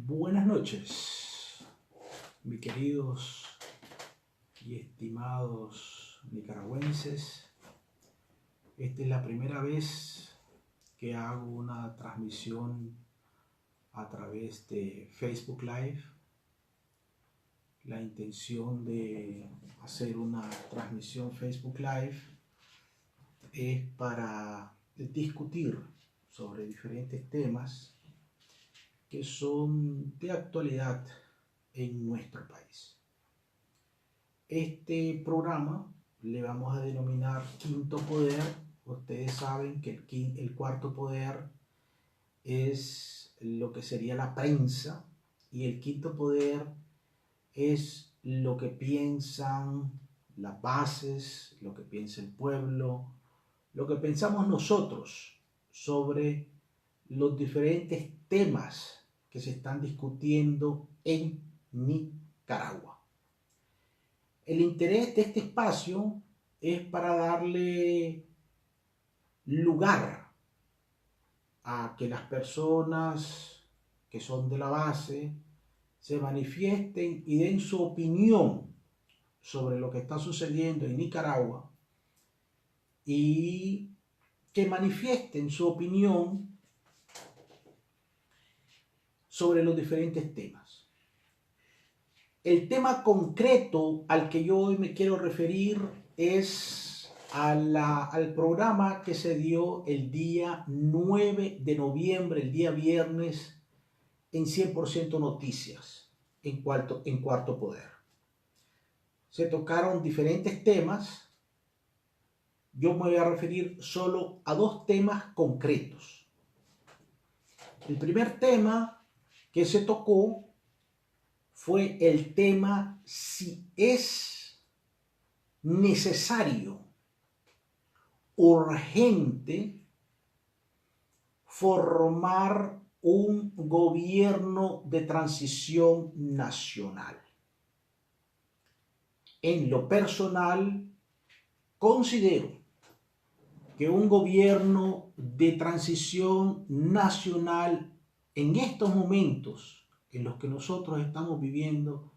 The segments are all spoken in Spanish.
Buenas noches, mis queridos y estimados nicaragüenses. Esta es la primera vez que hago una transmisión a través de Facebook Live. La intención de hacer una transmisión Facebook Live es para discutir sobre diferentes temas que son de actualidad en nuestro país. Este programa le vamos a denominar Quinto Poder. Ustedes saben que el cuarto poder es lo que sería la prensa y el quinto poder es lo que piensan las bases, lo que piensa el pueblo, lo que pensamos nosotros sobre los diferentes temas que se están discutiendo en Nicaragua. El interés de este espacio es para darle lugar a que las personas que son de la base se manifiesten y den su opinión sobre lo que está sucediendo en Nicaragua y que manifiesten su opinión sobre los diferentes temas. El tema concreto al que yo hoy me quiero referir es al programa que se dio el día 9 de noviembre, el día viernes, en 100% Noticias, en Cuarto Poder. Se tocaron diferentes temas. Yo me voy a referir solo a dos temas concretos. El primer tema que se tocó fue el tema si es necesario, urgente, formar un gobierno de transición nacional. En lo personal, considero que un gobierno de transición nacional en estos momentos en los que nosotros estamos viviendo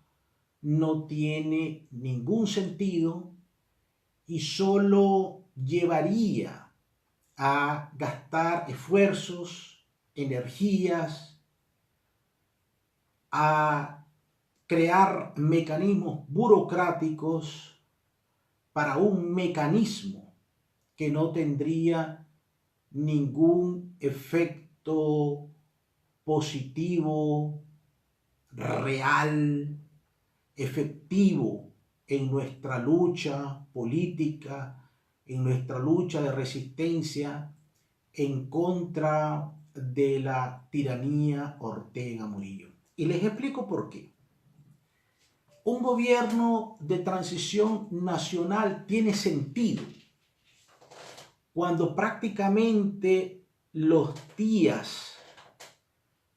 no tiene ningún sentido y solo llevaría a gastar esfuerzos, energías, a crear mecanismos burocráticos para un mecanismo que no tendría ningún efecto positivo, real, efectivo en nuestra lucha política, en nuestra lucha de resistencia en contra de la tiranía Ortega Murillo. Y les explico por qué. Un gobierno de transición nacional tiene sentido cuando prácticamente los días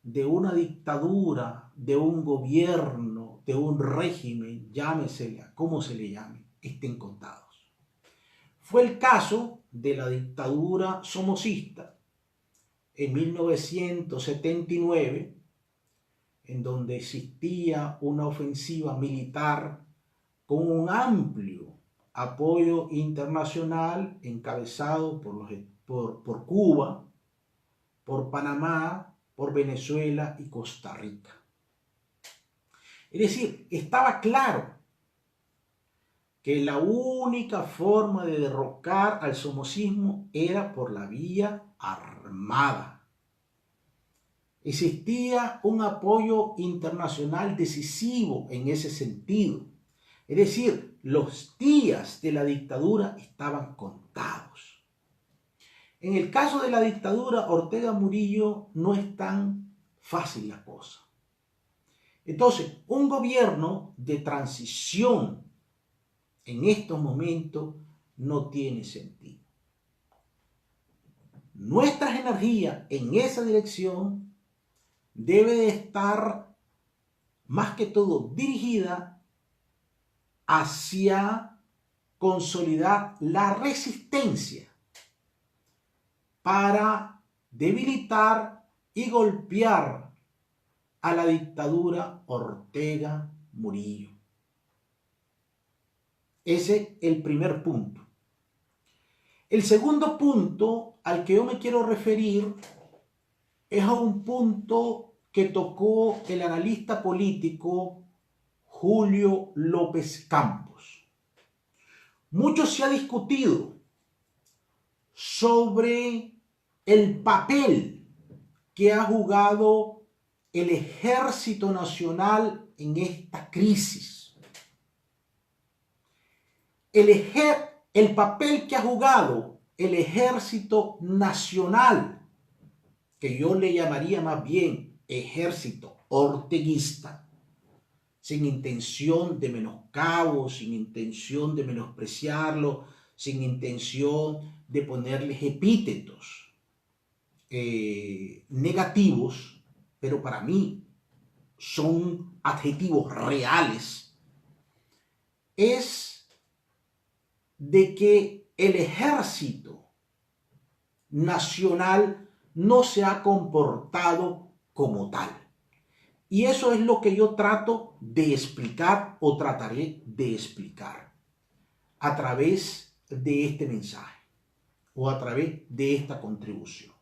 de una dictadura, de un gobierno, de un régimen, llámesele como se le llame, estén contados. Fue el caso de la dictadura somocista en 1979, en donde existía una ofensiva militar con un amplio apoyo internacional encabezado por Cuba, por Panamá, por Venezuela y Costa Rica. Es decir, estaba claro que la única forma de derrocar al somocismo era por la vía armada. Existía un apoyo internacional decisivo en ese sentido. Es decir, los días de la dictadura estaban contados. En el caso de la dictadura Ortega Murillo no es tan fácil la cosa. Entonces, un gobierno de transición en estos momentos no tiene sentido. Nuestras energías en esa dirección debe de estar más que todo dirigida hacia consolidar la resistencia para debilitar y golpear a la dictadura Ortega Murillo. Ese es el primer punto. El segundo punto al que yo me quiero referir es a un punto que tocó el analista político Julio López Campos. Mucho se ha discutido sobre el papel que ha jugado el Ejército Nacional en esta crisis. El papel que ha jugado el Ejército Nacional, que yo le llamaría más bien ejército orteguista, sin intención de menoscabo, sin intención de menospreciarlo, sin intención de ponerles epítetos negativos, pero para mí son adjetivos reales, es de que el Ejército Nacional no se ha comportado como tal. Y eso es lo que yo trato de explicar o trataré de explicar a través de este mensaje o a través de esta contribución.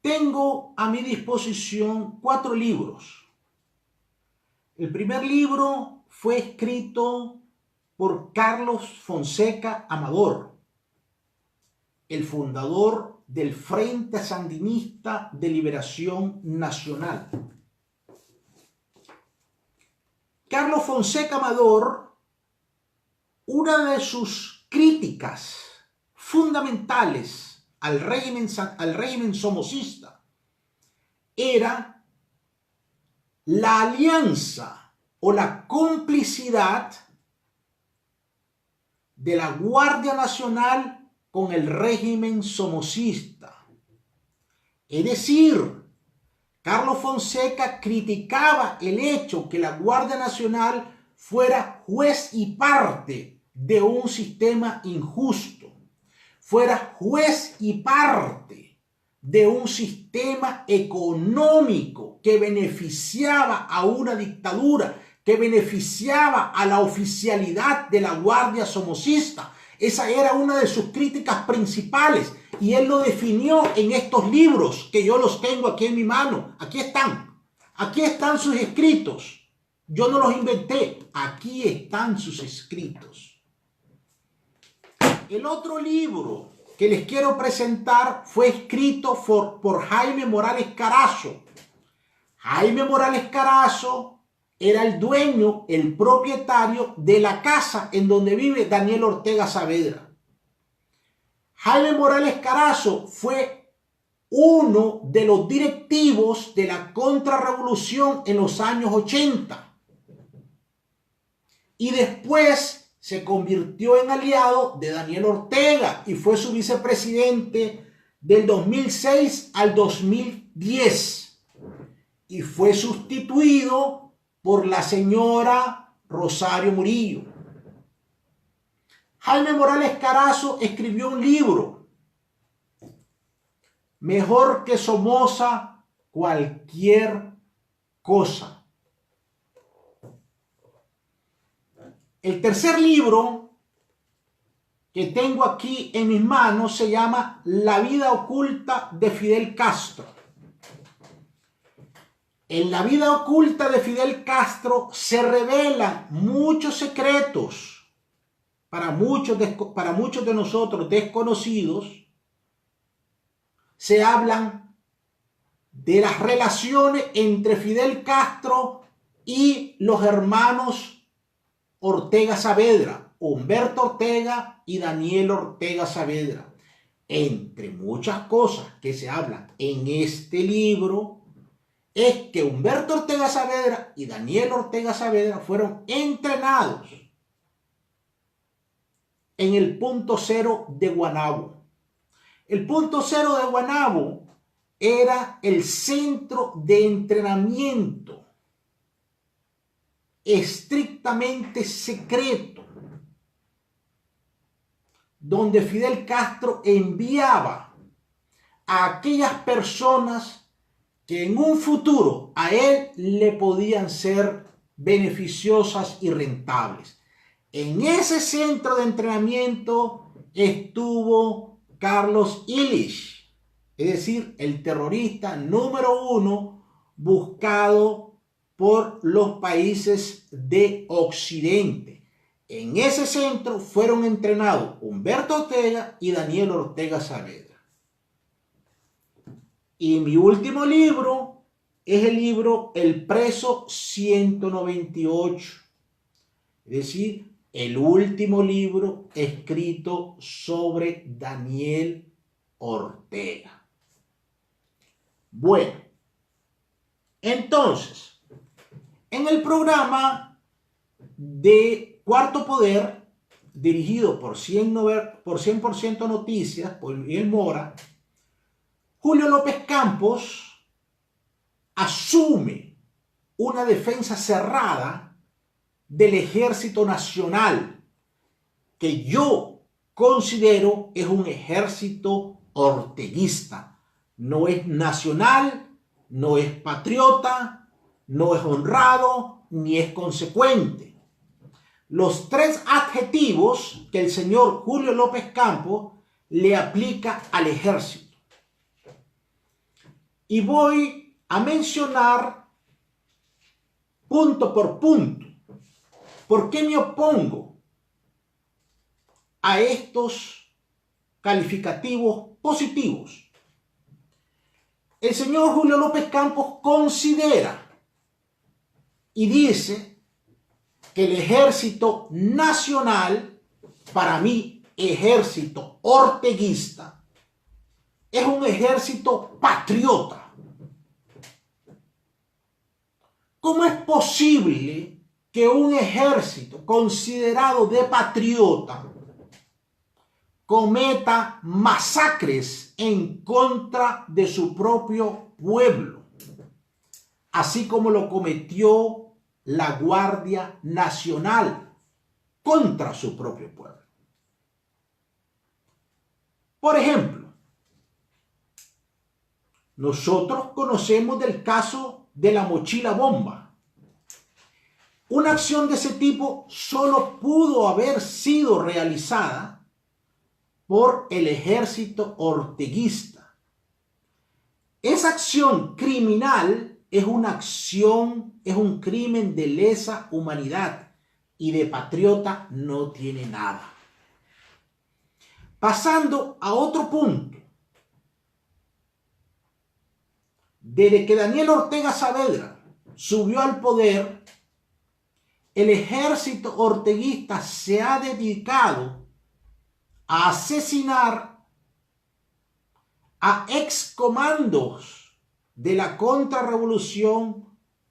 Tengo a mi disposición 4 libros. El primer libro fue escrito por Carlos Fonseca Amador, el fundador del Frente Sandinista de Liberación Nacional. Carlos Fonseca Amador, una de sus críticas fundamentales al régimen somocista era la alianza o la complicidad de la Guardia Nacional con el régimen somocista. Es decir, Carlos Fonseca criticaba el hecho que la Guardia Nacional fuera juez y parte de un sistema injusto, fuera juez y parte de un sistema económico que beneficiaba a una dictadura, que beneficiaba a la oficialidad de la Guardia somocista. Esa era una de sus críticas principales y él lo definió en estos libros que yo los tengo aquí en mi mano. Aquí están sus escritos. Yo no los inventé, aquí están sus escritos. El otro libro que les quiero presentar fue escrito por Jaime Morales Carazo. Jaime Morales Carazo era el dueño, el propietario de la casa en donde vive Daniel Ortega Saavedra. Jaime Morales Carazo fue uno de los directivos de la contrarrevolución en los años 80. Y después se convirtió en aliado de Daniel Ortega y fue su vicepresidente del 2006 al 2010. Y fue sustituido por la señora Rosario Murillo. Jaime Morales Carazo escribió un libro, Mejor que Somoza cualquier cosa. El tercer libro que tengo aquí en mis manos se llama La vida oculta de Fidel Castro. En la vida oculta de Fidel Castro se revelan muchos secretos para muchos de nosotros desconocidos. Se hablan de las relaciones entre Fidel Castro y los hermanos Ortega Saavedra, Humberto Ortega y Daniel Ortega Saavedra. Entre muchas cosas que se hablan en este libro, es que Humberto Ortega Saavedra y Daniel Ortega Saavedra fueron entrenados en el punto cero de Guanabo. El punto cero de Guanabo era el centro de entrenamiento estrictamente secreto, donde Fidel Castro enviaba a aquellas personas que en un futuro a él le podían ser beneficiosas y rentables. En ese centro de entrenamiento estuvo Carlos Illich, es decir, el terrorista número 1 buscado por los países de Occidente. En ese centro fueron entrenados Humberto Ortega y Daniel Ortega Saavedra. Y mi último libro es el libro El Preso 198, es decir, el último libro escrito sobre Daniel Ortega. Bueno, entonces, en el programa de Cuarto Poder, dirigido por 100% Noticias, por Miguel Mora, Julio López Campos asume una defensa cerrada del Ejército Nacional, que yo considero es un ejército orteguista. No es nacional, no es patriota, no es honrado, ni es consecuente. Los tres adjetivos que el señor Julio López Campos le aplica al ejército. Y voy a mencionar punto por punto por qué me opongo a estos calificativos positivos. El señor Julio López Campos considera y dice que el Ejército Nacional, para mí, ejército orteguista, es un ejército patriota. ¿Cómo es posible que un ejército considerado de patriota cometa masacres en contra de su propio pueblo, así como lo cometió la Guardia Nacional contra su propio pueblo? Por ejemplo, nosotros conocemos del caso de la mochila bomba. Una acción de ese tipo solo pudo haber sido realizada por el ejército orteguista. Esa acción criminal es una acción, es un crimen de lesa humanidad y de patriota no tiene nada. Pasando a otro punto. Desde que Daniel Ortega Saavedra subió al poder, el ejército orteguista se ha dedicado a asesinar a excomandos de la contrarrevolución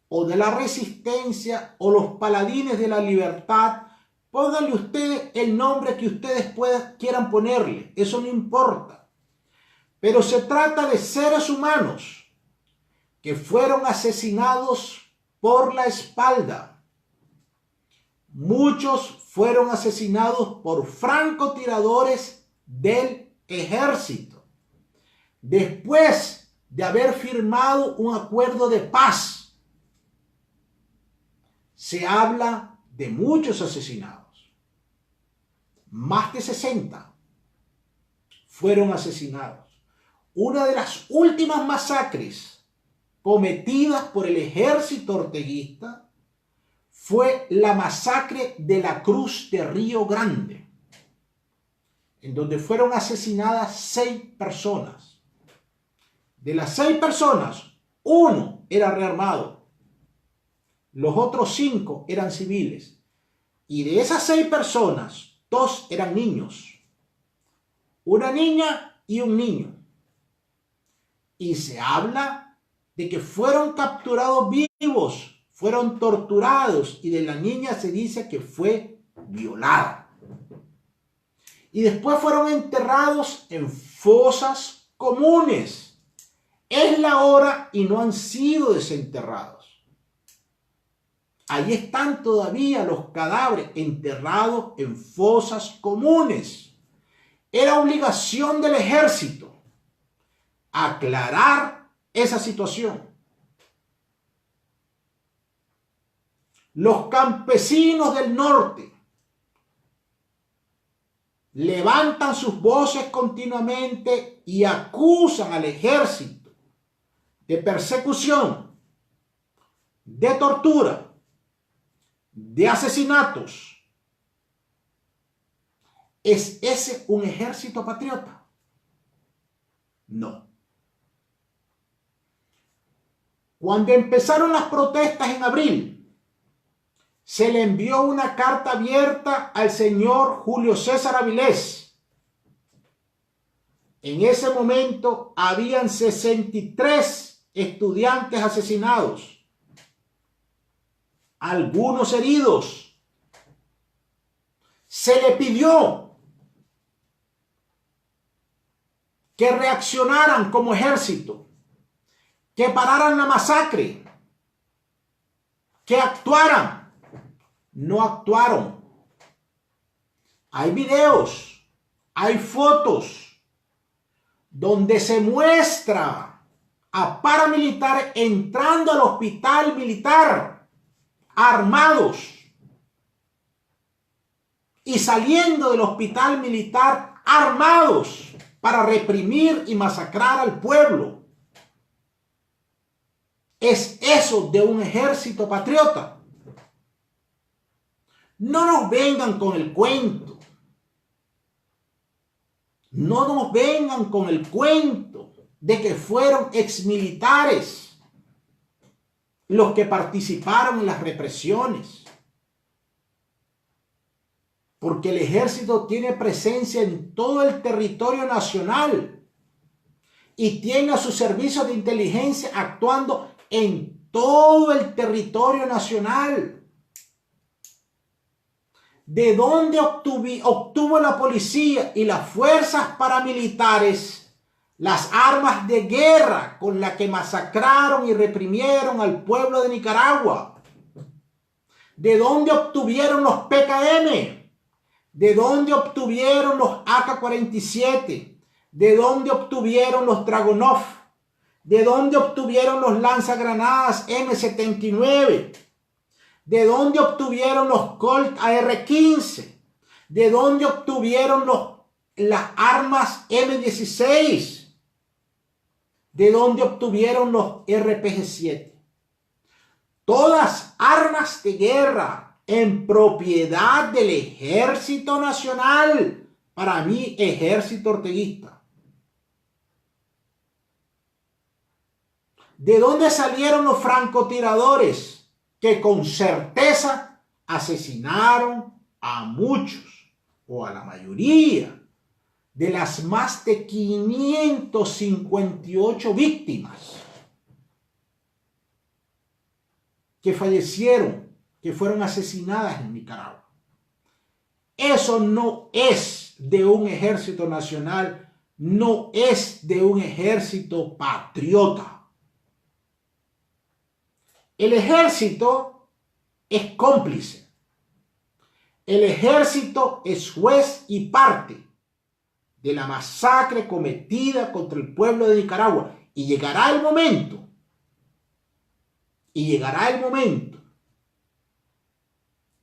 o de la resistencia o los paladines de la libertad. Pónganle ustedes el nombre que ustedes quieran ponerle, eso no importa. Pero se trata de seres humanos que fueron asesinados por la espalda. Muchos fueron asesinados por francotiradores del ejército, después de haber firmado un acuerdo de paz. Se habla de muchos asesinados. Más de 60 fueron asesinados. Una de las últimas masacres cometidas por el ejército orteguista fue la masacre de la Cruz de Río Grande, en donde fueron asesinadas 6 personas. De las 6 personas, 1 era rearmado, los otros 5 eran civiles, y de esas 6 personas, 2 eran niños, una niña y un niño. Y se habla de que fueron capturados vivos, fueron torturados, y de la niña se dice que fue violada. Y después fueron enterrados en fosas comunes. Es la hora y no han sido desenterrados. Allí están todavía los cadáveres enterrados en fosas comunes. Era obligación del ejército aclarar esa situación. Los campesinos del norte levantan sus voces continuamente y acusan al ejército de persecución, de tortura, de asesinatos. ¿Es ese un ejército patriota? No. Cuando empezaron las protestas en abril, se le envió una carta abierta al señor Julio César Avilés. En ese momento habían 63 estudiantes asesinados, algunos heridos. Se le pidió que reaccionaran como ejército, que pararan la masacre, que actuaran. No actuaron. Hay videos, hay fotos donde se muestra a paramilitares entrando al hospital militar armados y saliendo del hospital militar armados para reprimir y masacrar al pueblo. ¿Es eso de un ejército patriota? No nos vengan con el cuento. No nos vengan con el cuento de que fueron exmilitares los que participaron en las represiones. Porque el ejército tiene presencia en todo el territorio nacional y tiene a sus servicios de inteligencia actuando en todo el territorio nacional. ¿De dónde obtuvo la policía y las fuerzas paramilitares las armas de guerra con las que masacraron y reprimieron al pueblo de Nicaragua? ¿De dónde obtuvieron los PKM? ¿De dónde obtuvieron los AK-47? ¿De dónde obtuvieron los Dragunov? ¿De dónde obtuvieron los lanzagranadas M79? ¿De dónde obtuvieron los Colt AR-15? ¿De dónde obtuvieron las armas M16? ¿De dónde obtuvieron los RPG-7? Todas armas de guerra en propiedad del Ejército Nacional. Para mí, ejército orteguista. ¿De dónde salieron los francotiradores que con certeza asesinaron a muchos o a la mayoría de las más de 558 víctimas que fallecieron, que fueron asesinadas en Nicaragua? Eso no es de un ejército nacional, no es de un ejército patriota. El ejército es cómplice. El ejército es juez y parte de la masacre cometida contra el pueblo de Nicaragua. Y llegará el momento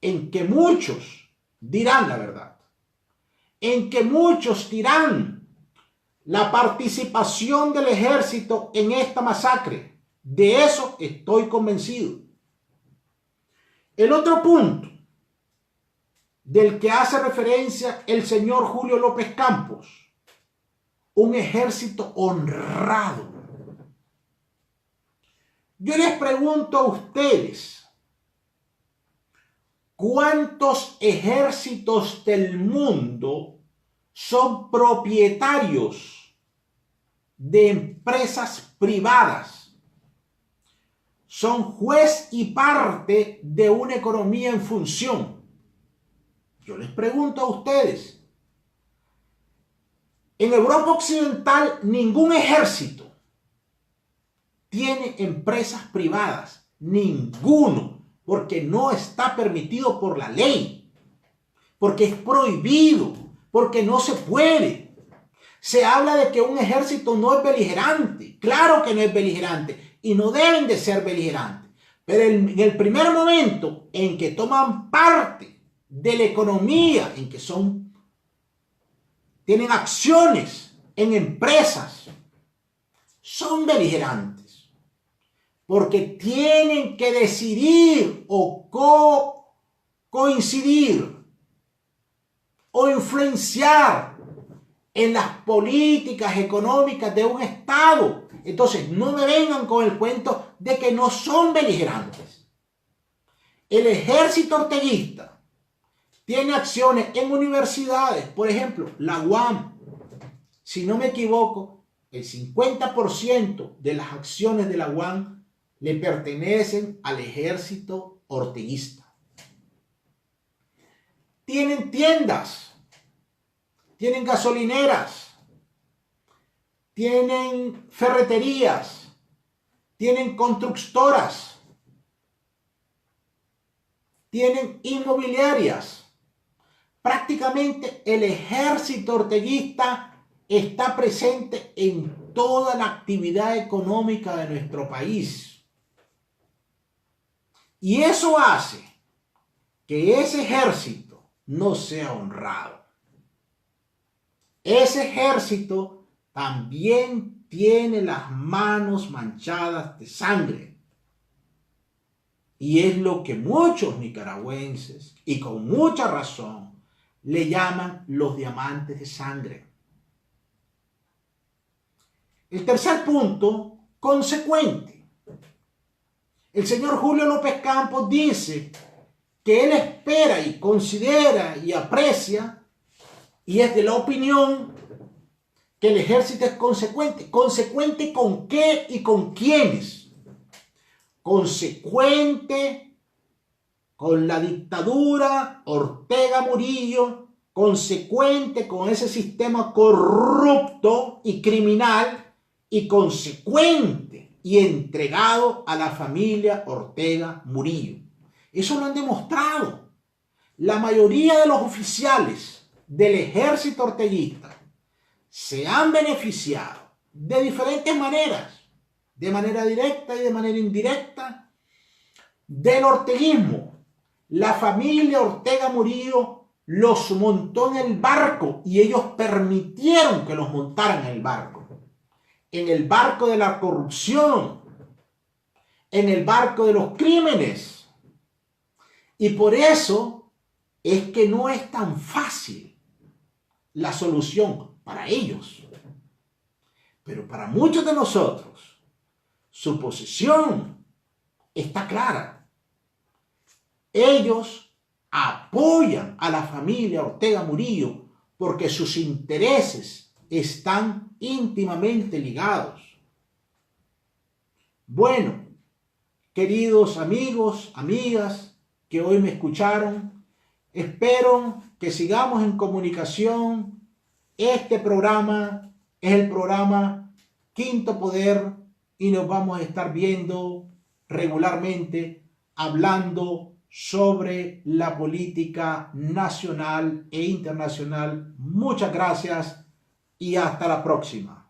en que muchos dirán la verdad, en que muchos dirán la participación del ejército en esta masacre. De eso estoy convencido. El otro punto del que hace referencia el señor Julio López Campos, un ejército honrado. Yo les pregunto a ustedes, ¿cuántos ejércitos del mundo son propietarios de empresas privadas? Son juez y parte de una economía en función. Yo les pregunto a ustedes, en Europa Occidental ningún ejército tiene empresas privadas, ninguno, porque no está permitido por la ley, porque es prohibido, porque no se puede. Se habla de que un ejército no es beligerante. Claro que no es beligerante y no deben de ser beligerantes. Pero en el primer momento en que toman parte de la economía, en que tienen acciones en empresas, son beligerantes. Porque tienen que decidir o coincidir o influenciar en las políticas económicas de un Estado. Entonces, no me vengan con el cuento de que no son beligerantes. El ejército orteguista tiene acciones en universidades, por ejemplo, la UAM. Si no me equivoco, el 50% de las acciones de la UAM le pertenecen al ejército orteguista. Tienen tiendas, tienen gasolineras, tienen ferreterías, tienen constructoras, tienen inmobiliarias. Prácticamente el ejército orteguista está presente en toda la actividad económica de nuestro país. Y eso hace que ese ejército no sea honrado. Ese ejército también tiene las manos manchadas de sangre. Y es lo que muchos nicaragüenses, y con mucha razón, le llaman los diamantes de sangre. El tercer punto, consecuente. El señor Julio López Campos dice que él espera y considera y aprecia y es de la opinión que el ejército es consecuente. ¿Consecuente con qué y con quiénes? Consecuente con la dictadura Ortega Murillo, consecuente con ese sistema corrupto y criminal y consecuente y entregado a la familia Ortega Murillo. Eso lo han demostrado. La mayoría de los oficiales del ejército orteguista se han beneficiado de diferentes maneras, de manera directa y de manera indirecta, del orteguismo. La familia Ortega Murillo los montó en el barco y ellos permitieron que los montaran en el barco de la corrupción, en el barco de los crímenes. Y por eso es que no es tan fácil la solución para ellos. Pero para muchos de nosotros, su posición está clara. Ellos apoyan a la familia Ortega Murillo porque sus intereses están íntimamente ligados. Bueno, queridos amigos, amigas que hoy me escucharon, espero que sigamos en comunicación. Este programa es el programa Quinto Poder y nos vamos a estar viendo regularmente hablando sobre la política nacional e internacional. Muchas gracias y hasta la próxima.